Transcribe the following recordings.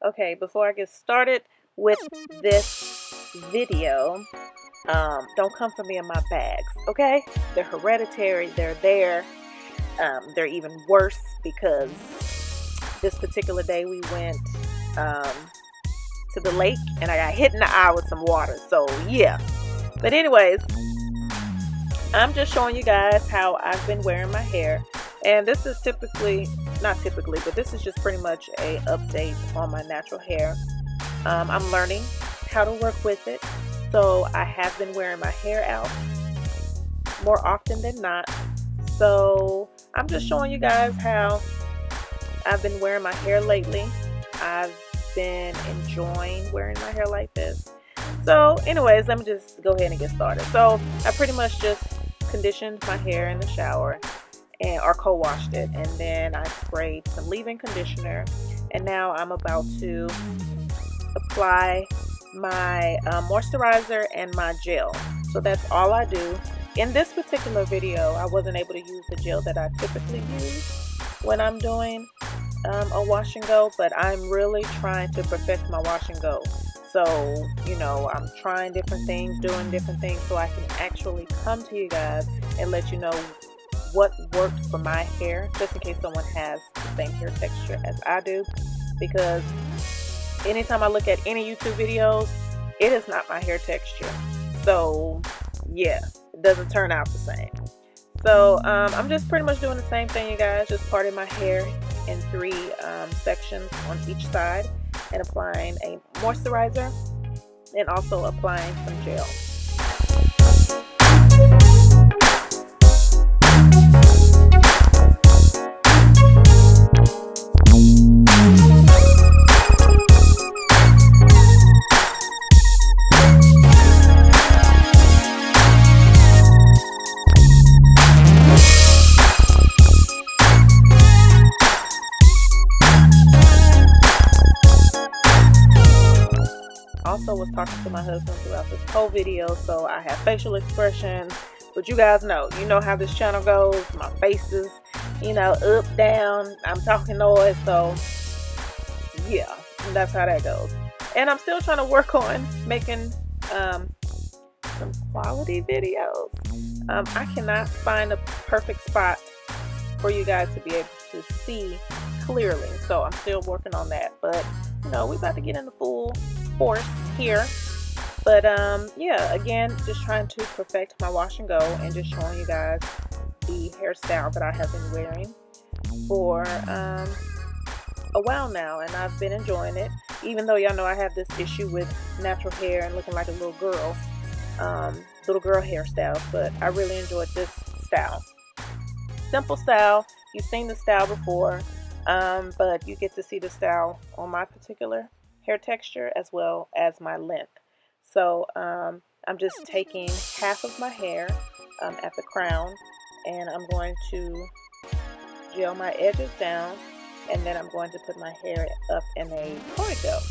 Okay, before I get started with this video, don't come for me in my bags, okay? They're hereditary, they're there. They're even worse because this particular day we went to the lake and I got hit in the eye with some water. So yeah. But anyways, I'm just showing you guys how I've been wearing my hair. And this is not typically, but this is just pretty much a update on my natural hair. I'm learning how to work with it. So I have been wearing my hair out more often than not. So I'm just showing you guys how I've been wearing my hair lately. I've been enjoying wearing my hair like this. So anyways, let me just go ahead and get started. So I pretty much just conditioned my hair in the shower or co-washed it, and then I sprayed some leave-in conditioner, and now I'm about to apply my moisturizer and my gel. So that's all I do. In this particular video, I wasn't able to use the gel that I typically use when I'm doing a wash and go, but I'm really trying to perfect my wash and go. So, you know, I'm trying different things, doing different things, so I can actually come to you guys and let you know what worked for my hair, just in case someone has the same hair texture as I do. Because anytime I look at any YouTube videos, it is not my hair texture. So yeah, it doesn't turn out the same. So I'm just pretty much doing the same thing, you guys, just parting my hair in 3 sections on each side and applying a moisturizer and also applying some gel. Also was talking to my husband throughout this whole video, so I have facial expressions, but you guys know how this channel goes. My face is, up, down, I'm talking noise, so yeah, that's how that goes. And I'm still trying to work on making some quality videos. I cannot find a perfect spot for you guys to be able to see clearly, so I'm still working on that. But we're about to get into full force here. But yeah, again, just trying to perfect my wash and go and just showing you guys the hairstyle that I have been wearing for a while now, and I've been enjoying it, even though y'all know I have this issue with natural hair and looking like a little girl hairstyles. But I really enjoyed this style. Simple style. You've seen the style before, but you get to see the style on my particular hair texture as well as my length. So I'm just taking half of my hair at the crown, and I'm going to gel my edges down, and then I'm going to put my hair up in a ponytail.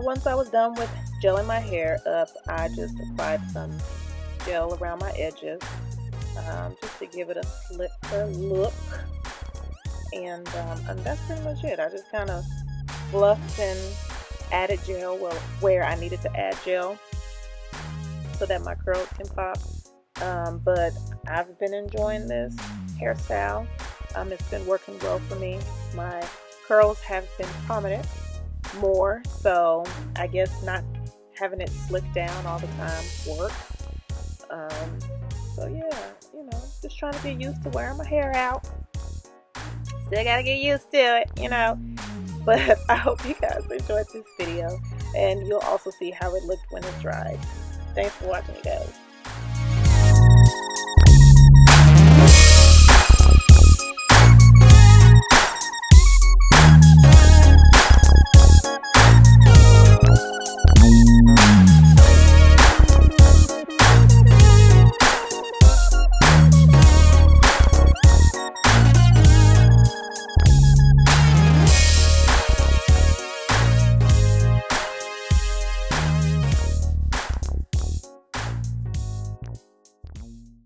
Once I was done with gelling my hair up, I just applied some gel around my edges just to give it a slicker look, and that's pretty much it. I just kind of fluffed and added gel where I needed to add gel so that my curls can pop. But I've been enjoying this hairstyle. It's been working well for me. My curls have been prominent more, so I guess not having it slicked down all the time works. Um, so yeah, just trying to get used to wearing my hair out. Still gotta get used to it. But I hope you guys enjoyed this video, and you'll also see how it looked when it dried. Thanks for watching, you guys.